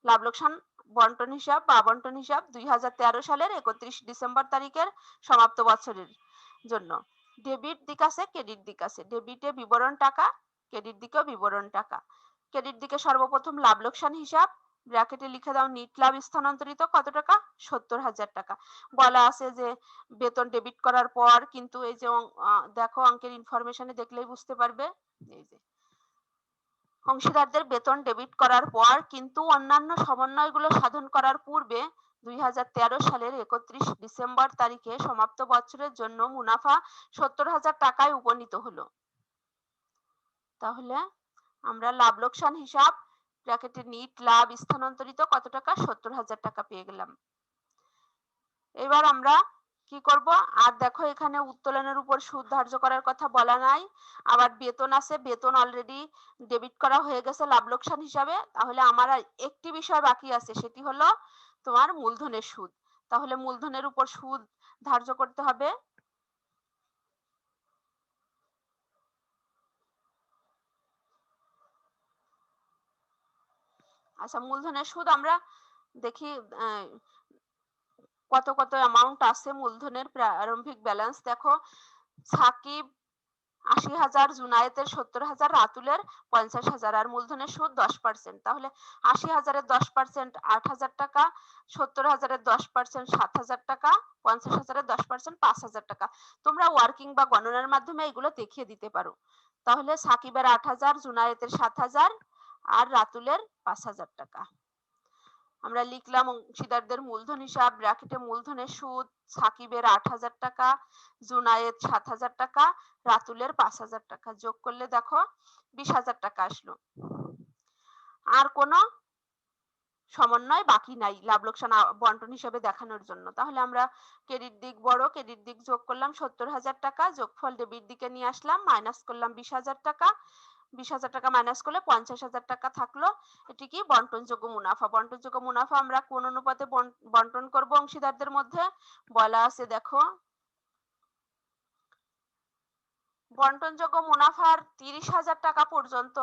লাভ লোকসান বন্টন হিসাব বা আবন্টন হিসাব 2013 সালের 31 ডিসেম্বর তারিখের সমাপ্ত বছরের জন্য। ডেবিট দিক আছে, ক্রেডিট দিক আছে। ডেবিটে বিবরণ টাকা, ক্রেডিট দিকেও বিবরণ টাকা। ক্রেডিট দিকে সর্বপ্রথম লাভ লোকসান হিসাব, ব্র্যাকেটে লিখে দাও নিট লাভ স্থানান্তরিত কত টাকা, 70,000 টাকা। বলা আছে যে বেতন ডেবিট করার পর কিন্তু এই যে দেখো অঙ্কের ইনফরমেশনে দেখলেই বুঝতে পারবে, এই যে অংশীদারদের বেতন ডেবিট করার পর কিন্তু অন্যান্য সমন্বয়গুলো সাধন করার পূর্বে 2013 সালের 31 ডিসেম্বর তারিখে সমাপ্ত বছরের জন্য মুনাফা 70,000 টাকায় উপনীত হলো। তাহলে আমরা লাভ লোকসান হিসাব, ব্র্যাকেটে নিট লাভ স্থানান্তরিত কত টাকা, 70,000 টাকা পেয়ে গেলাম। এবার আমরা কি করব, আর দেখো এখানে উত্তোলনের উপর সুদ ধার্য করার কথা বলা নাই, আবার বেতন আছে, বেতন অলরেডি ডেবিট করা হয়ে গেছে লাভ লোকসান হিসাবে। তাহলে আমার আর একটি বিষয় বাকি আছে, সেটি হলো তোমার মূলধনের সুদ। তাহলে মূলধনের উপর সুদ ধার্য করতে হবে। আচ্ছা, মূলধনের সুদ আমরা দেখি কত কত অ্যামাউন্ট আছে মূলধনের প্রারম্ভিক ব্যালেন্স। দেখো সাকিব 80,000, জুনায়েতের 70,000, রাতুলের 50,000, আর মূলধনের সুদ 10%। তাহলে 80,000-এর 10% 8,000 টাকা, 70,000-এর 10% 7,000 টাকা, 50,000-এর 10% 5,000 টাকা। তোমরা ওয়ার্কিং বা গণনার মাধ্যমে এগুলো দেখিয়ে দিতে পারো। তাহলে সাকিবের 8,000, জুনায়েতের 7,000 আর রাতুলের 5,000 টাকা। আমরা লিখলাম অংশীদারদের মূলধন হিসাব, ব্র্যাকেটে মূলধনের সুদ সাকিবের 8,000 টাকা, জুনায়েদ 7,000 টাকা, রাতুলের 5,000 টাকা। যোগ করলে দেখো 20,000 টাকা আসলো। আর কোনো সমন্বয় বাকি নাই লাভ লোকসান বন্টন হিসেবে দেখানোর জন্য। তাহলে আমরা ক্রেডিট দিক বড়, ক্রেডিট দিক যোগ করলাম 70,000 টাকা, যোগফল ডেবিট দিকে নিয়ে আসলাম, মাইনাস করলাম 20,000 টাকা। 20,000 টাকা মাইনাস করলে 50,000 টাকা থাকলো। এটি কি বন্টনযোগ্য মুনাফা। বন্টনযোগ্য মুনাফা আমরা কোন অনুপাতে বন্টন করব অংশীদারদের মধ্যে, বলা আছে দেখো বন্টনযোগ্য মুনাফার 30,000 টাকা পর্যন্ত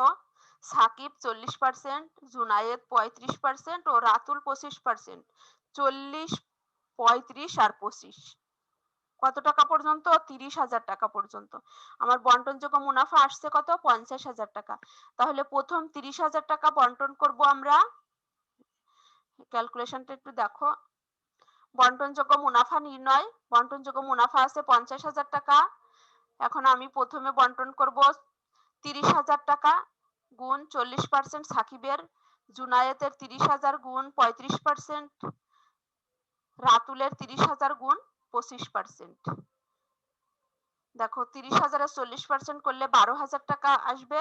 সাকিব 40%, জুনায়েদ 35% ও রাতুল 25%। 40, 35 আর 25 কত টাকা পর্যন্ত, 30,000 টাকা পর্যন্ত। আমার বন্টনযোগ্য মুনাফা আসছে কত, 50,000 টাকা। তাহলে প্রথম 30,000 টাকা বন্টন করব আমরা। ক্যালকুলেশনটা একটু দেখো। বন্টনযোগ্য মুনাফা নির্ণয়, বন্টনযোগ্য মুনাফা আছে 50,000 টাকা। এখন আমি প্রথমে বন্টন করব 30,000 টাকা গুণ 40% সাকিবের, জুনায়েতের 30,000 গুণ 35%, রাতুলের 30,000 গুণ 25%। দেখো 30,000 এর 40% করলে 12,000 টাকা আসবে।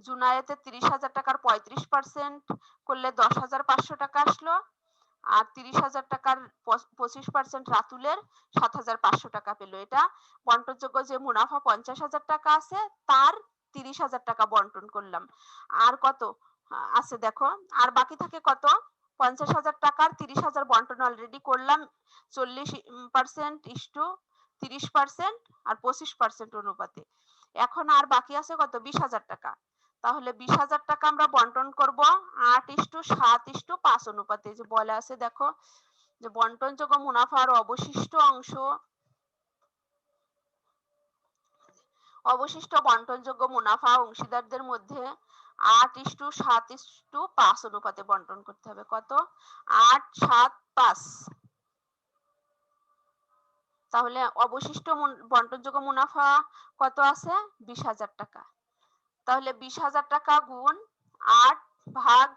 জুনায়েতের 30,000 টাকার 35% করলে 10,500 টাকা আসলো। আর 30,000 টাকার 25% রাতুলের 7,500 টাকা পেলো। এটা বন্টনযোগ্য যে মুনাফা 50,000 টাকা আছে তার 30,000 টাকা বন্টন করলাম। আর কত আছে দেখো, আর বাকি থাকে কত, 50,000 টাকার 30,000 বন্টন অলরেডি করলাম 40%:30% আর 25% অনুপাতে। এখন আর বাকি আছে কত, 20,000 টাকা। তাহলে 20,000 টাকা আমরা বন্টন করব 8:7:5 অনুপাতে। যে বলা আছে দেখো যে বন্টনযোগ্য মুনাফার অবশিষ্ট অংশ অবশিষ্ট বন্টনযোগ্য মুনাফা অংশীদারদের মধ্যে 8:7:5 অনুপাতে বন্টন করতে হবে। কত? 8:7:5। তাহলে অবশিষ্ট বন্টনযোগ্য মুনাফা কত আছে? 20,000 টাকা। তাহলে 20,000 টাকা গুণ 8 ভাগ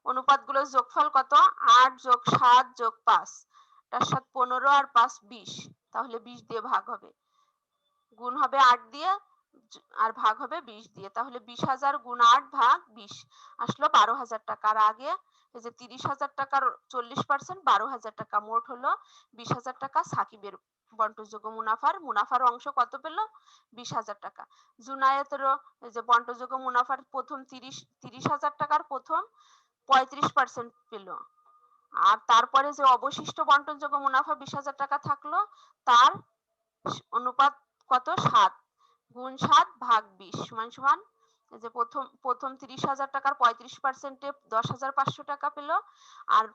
অনুপাতগুলোর যোগফল কত? 8 + 7 + 5, তার সাথে 15 আর 5 20, তাহলে 20 দিয়ে ভাগ হবে, গুণ হবে 8 দিয়ে আর ভাগ হবে 20 দিয়ে, তাহলে 20,000 গুণ 8 ভাগ 20 আসলো 12,000 টাকা। আর আগে এই যে 30,000 টাকার 40% 12,000 টাকা, মোট হলো 20,000 টাকা। সাকিবের বন্টনযোগ্য মুনাফার অংশ কত পেল? 20,000 টাকা। জুনায়েতেরও এই যে বন্টনযোগ্য মুনাফার প্রথম 30,000 টাকার প্রথম 35% পেল, আর তারপরে যে অবশিষ্ট বন্টনযোগ্য মুনাফা 20,000 টাকা থাকলো, তার অনুপাত কত? 7 গুণ 7 ভাগ 20 সমান এই যে প্রথম 30,000 টাকার 35%-এ 10,500 টাকা পেল, আর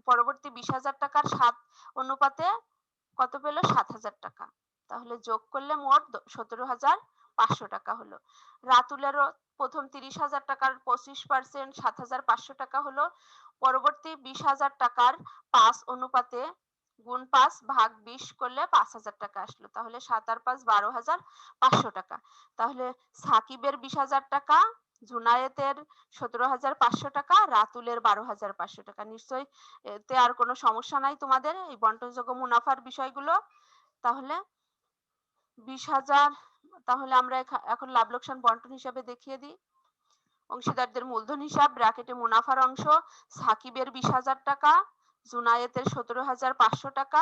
পরবর্তী 20,000 টাকার 7 অনুপাতে কত পেল? 7,000 টাকা। তাহলে যোগ করলে মোট 17,500 টাকা হলো। রাতুলেরও প্রথম 30,000 টাকার 25% 7,500 টাকা হলো, পরবর্তী 20,000 টাকার 5 অনুপাতে গুণ 5 ভাগ 20 করলে 5,000 টাকা আসলো। তাহলে 7 আর 5 12,500 টাকা। তাহলে সাকিবের 20,000 টাকা, জুনায়েতের 17,500 টাকা, রাতুলের 12,500 টাকা। নিশ্চয়ই এতে আর কোনো সমস্যা নাই তোমাদের এই বন্টনযোগ্য মুনাফার বিষয়গুলো। তাহলে 20,000, তাহলে আমরা এখন লাভ লোকসান বন্টন হিসাবে দেখিয়ে দিই। অংশীদারদের মূলধন হিসাব ব্র্যাকেটে মুনাফার অংশ সাকিবের 20,000 টাকা, জুনায়েতের 17,500 টাকা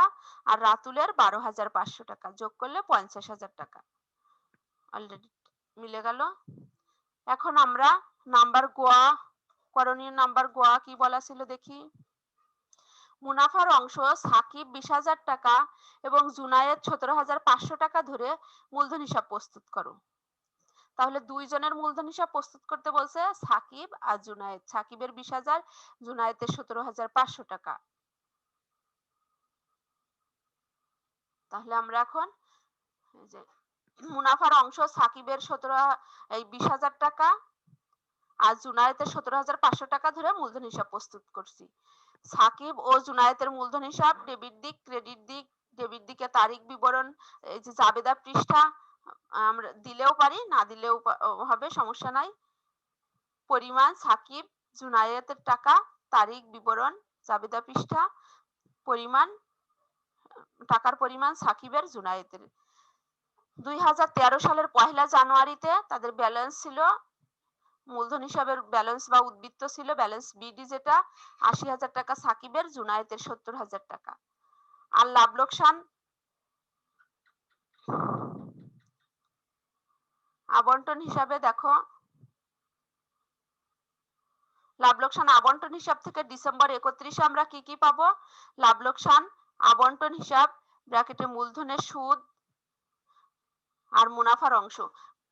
আর রাতুলের 12,500 টাকা, যোগ করলে 50,000 টাকা। অলরেডি মিলে গেল। এখন আমরা নাম্বার গোয়া, করণীয় নাম্বার গোয়া কি বলা ছিল দেখি। মুনাফার অংশ সাকিব 20,000 টাকা এবং জুনায়েদ 17,500 টাকা ধরে মূলধন হিসাব প্রস্তুত করো। তাহলে দুইজনের মূলধন হিসাব প্রস্তুত করতে বলছে সাকিব আর জুনায়েদ। সাকিবের 20,000, জুনায়েদের 17,500 টাকা। তাহলে আমরা এখন এই যে মুনাফার অংশ সাকিবের 20,000 টাকা আর জুনায়েদের 17,500 টাকা ধরে মূলধন হিসাব প্রস্তুত করছি। সাকিব ও জুনায়েদের মূলধন হিসাব ডেবিট দিক, ক্রেডিট দিক, ডেবিট দিকে তারিখ বিবরণ, এই যে জাবেদা পৃষ্ঠা আমরা দিলেও পারি, না দিলেও হবে, সমস্যা নাই। পরিমাণ সাকিব জুনায়েদের টাকা, তারিখ বিবরণ জাবেদা পৃষ্ঠা, পরিমাণ টাকার পরিমাণ সাকিবের জুনায়েদের। 2013 সালের 1 জানুয়ারিতে তাদের ব্যালেন্স ছিল, মূলধন হিসাবের ব্যালেন্স বা উদ্বৃত্ত ছিল ব্যালেন্স বিডি, যেটা 80,000 টাকা সাকিবের, জুনায়েদের 70,000 টাকা। আর লাভ লোকসান আবন্টন হিসাবে দেখো, লাভ লোকসান আবন্টন হিসাব থেকে ডিসেম্বর 31-এ আমরা কি কি পাবো? লাভ লোকসান আবন্টন হিসাব ব্র্যাকেটে মূলধনের সুদ আর মুনাফার অংশ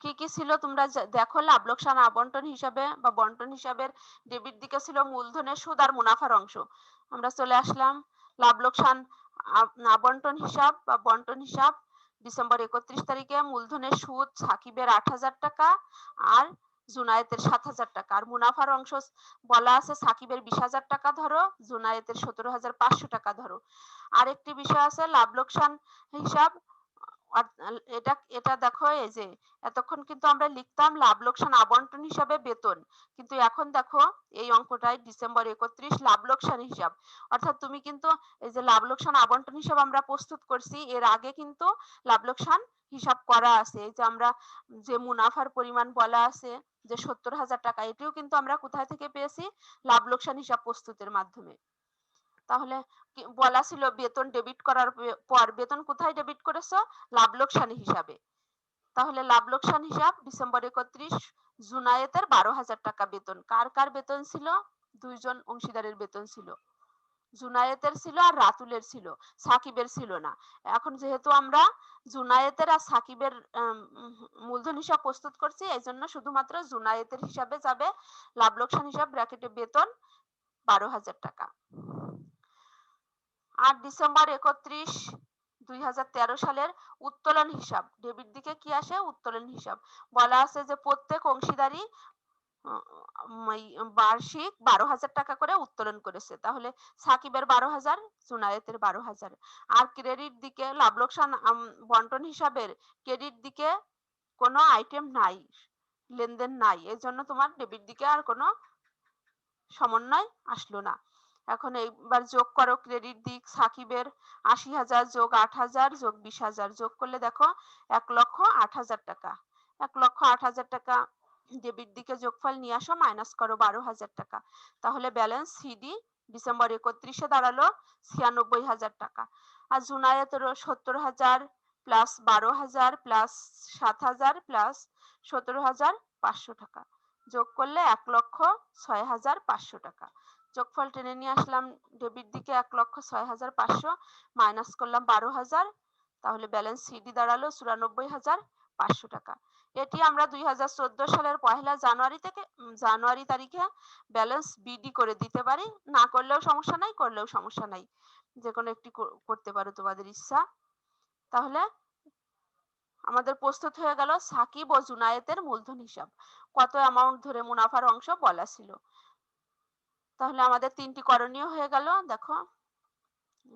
কি কি ছিল তোমরা দেখো। লাভ লোকসান আবন্টন হিসাবে বা বন্টন হিসাবের ডেবিট দিকে ছিল মূলধনের সুদ আর মুনাফার অংশ। আমরা চলে আসলাম লাভ লোকসান আবন্টন হিসাব বা বন্টন হিসাব। ডিসেম্বর 31 তারিখে মূলধনের সুদ সাকিবের 8,000 টাকা আর জুনায়েতের 7,000 টাকা, আর মুনাফার অংশ বলা আছে সাকিবের 20,000 টাকা ধরো, জুনায়েতের 17,500 টাকা ধরো। আরেকটি বিষয় আছে লাভ লোকসান হিসাব, এটা দেখো, এই যে এতক্ষণ কিন্তু আমরা লিখতাম লাভ লোকসান আবন্টন হিসাবে বেতন, কিন্তু এখন দেখো এই অঙ্কটাই ডিসেম্বর 31 লাভ লোকসান হিসাব। অর্থাৎ তুমি কিন্তু এই যে লাভ লোকসান আবন্টন হিসাব আমরা প্রস্তুত করছি, এর আগে কিন্তু লাভ লোকসান হিসাব করা আছে। এই যে আমরা যে মুনাফার পরিমাণ বলা আছে যে 70,000 টাকা, এটিও কিন্তু আমরা কোথায় থেকে পেয়েছি? লাভ লোকসান হিসাব প্রস্তুতের মাধ্যমে। তাহলে বলা ছিল বেতন ডেবিট করার পর বেতন কোথায় ডেবিট করেছো? লাভ লোকসান হিসাবে। তাহলে লাভ লোকসান হিসাব ডিসেম্বর 31 জুনায়েতের 12,000 টাকা বেতন। কার কার বেতন ছিল? দুইজন অংশীদারের বেতন ছিল, জুনায়েতের ছিল আর রাতুলের ছিল, সাকিবের ছিল না। এখন যেহেতু আমরা জুনায়েতের আর সাকিবের মূলধন হিসাব প্রস্তুত করছি, এই জন্য শুধুমাত্র জুনায়েতের হিসাবে যাবে লাভ লোকসান হিসাব ব্র্যাকেটে বেতন 12,000 টাকা। 8 ডিসেম্বর 31 2013 সালের উত্তোলন হিসাব, ডেবিট দিকে কি আসে? উত্তোলন হিসাব। বলা আছে যে প্রত্যেক অংশীদারই বার্ষিক 12,000 টাকা করে উত্তোলন করেছে। তাহলে সাকিবের 12,000, জুনায়েতের 12,000। আর ক্রেডিট দিকে লাভ লোকসান বন্টন হিসাবের ক্রেডিট দিকে কোনো আইটেম নাই, লেনদেন নাই, এর জন্য তোমার ডেবিট দিকে আর কোনো সমন্বয় আসলো না। এখন এইবার যোগ করো ক্রেডিট দিক, সাকিবের 80,000 যোগ 8,000 যোগ 20,000 যোগ করলে দেখো 1,08,000 টাকা। 1,08,000 টাকা ডেবিট দিকে যোগফল নিয়ে আসো, মাইনাস করো 12,000 টাকা। তাহলে ব্যালেন্স সিডি ডিসেম্বর 31-এ দাঁড়ালো 96,000 টাকা। আর জুনায়েতেরও 70,000 প্লাস 12,000 প্লাস 7,000 প্লাস 17,500 টাকা যোগ করলে 1,06,500 টাকা। যোগফল টেনে নিয়ে আসলাম ডেবিট দিকে 1,06,500 মাইনাস করলাম 12,000, তাহলে ব্যালেন্স সিডি দাঁড়ালো 94,500 টাকা। এটি আমরা 2014 সালের 1 জানুয়ারি থেকে জানুয়ারি তারিখে ব্যালেন্স বিডি করে দিতে পারি, না করলেও সমস্যা নাই, করলেও সমস্যা নাই, যে কোনো একটি করতে পারো তোমাদের ইচ্ছা। তাহলে আমাদের প্রস্তুত হয়ে গেল সাকিব ও জুনায়েতের মূলধন হিসাব, কত অ্যামাউন্ট ধরে মুনাফার অংশ বলা ছিল। তাহলে আমাদের 3টি করণীয় হয়ে গেল, দেখো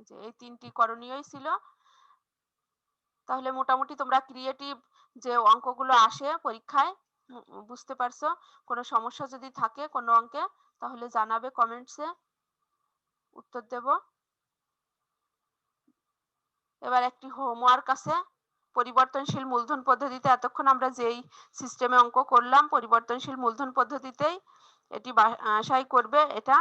যে এই 3টি করণীয়ই ছিল। তাহলে মোটামুটি তোমরা ক্রিয়েটিভ যে অঙ্কগুলো আসে পরীক্ষায় বুঝতে পারছো। কোনো সমস্যা যদি থাকে কোনো অঙ্কে তাহলে জানাবে কমেন্টসে, উত্তর দেব। এবার একটি হোমওয়ার্ক আছে, পরিবর্তনশীল মূলধন পদ্ধতিতে এতক্ষণ আমরা যেই সিস্টেমে অঙ্ক করলাম পরিবর্তনশীল মূলধন পদ্ধতিতেই এটি বাসায় করবে। এটা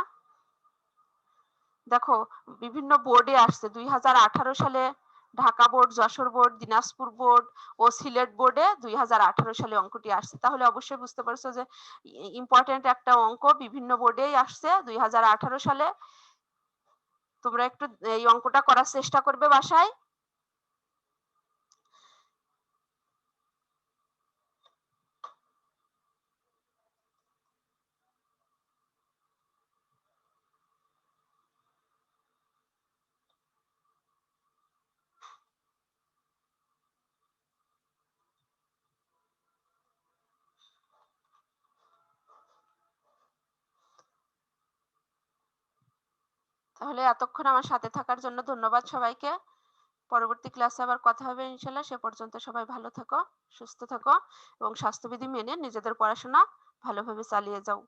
দেখো বিভিন্ন বোর্ডে আসছে, 2018 সালে Dhaka board, Jessore board, Dinajpur board ও সিলেট বোর্ডে 2018 সালে অঙ্কটি আসছে। তাহলে অবশ্যই বুঝতে পারছো যে ইম্পর্টেন্ট একটা অঙ্ক বিভিন্ন বোর্ডেই আসছে 2018 সালে। তোমরা একটু এই অঙ্কটা করার চেষ্টা করবে বাসায়। তাহলে এতক্ষণ আমার সাথে থাকার জন্য ধন্যবাদ সবাইকে। পরবর্তী ক্লাসে আবার কথা হবে ইনশাল্লাহ। সে পর্যন্ত সবাই ভালো থাকো, সুস্থ থাকো এবং স্বাস্থ্যবিধি মেনে নিজেদের পড়াশোনা ভালোভাবে চালিয়ে যাও।